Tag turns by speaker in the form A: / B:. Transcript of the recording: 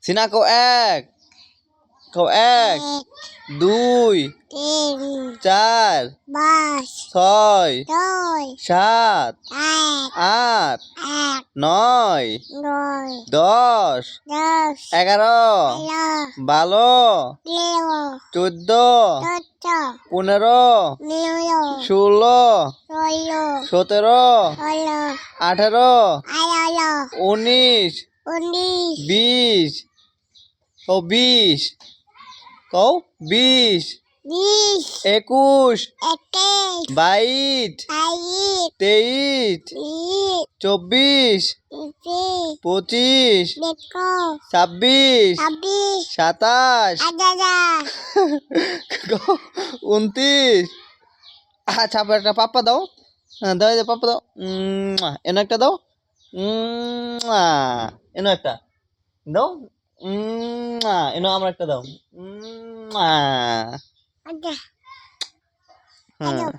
A: সিনা কও এক, কও এক, 2 4 6 7 8 9 10 11 12 14 15 16 17 18 19 20 কও 20 কও 20 21 22 23 24 25 26 27 29 আচ্ছা আবার একটা পাপ্পা দাও। দাও এই যে পাপ্পা দাও। এনে একটা দাও। এনে একটা দাও। এনে আমার একটা দাও। হ্যাঁ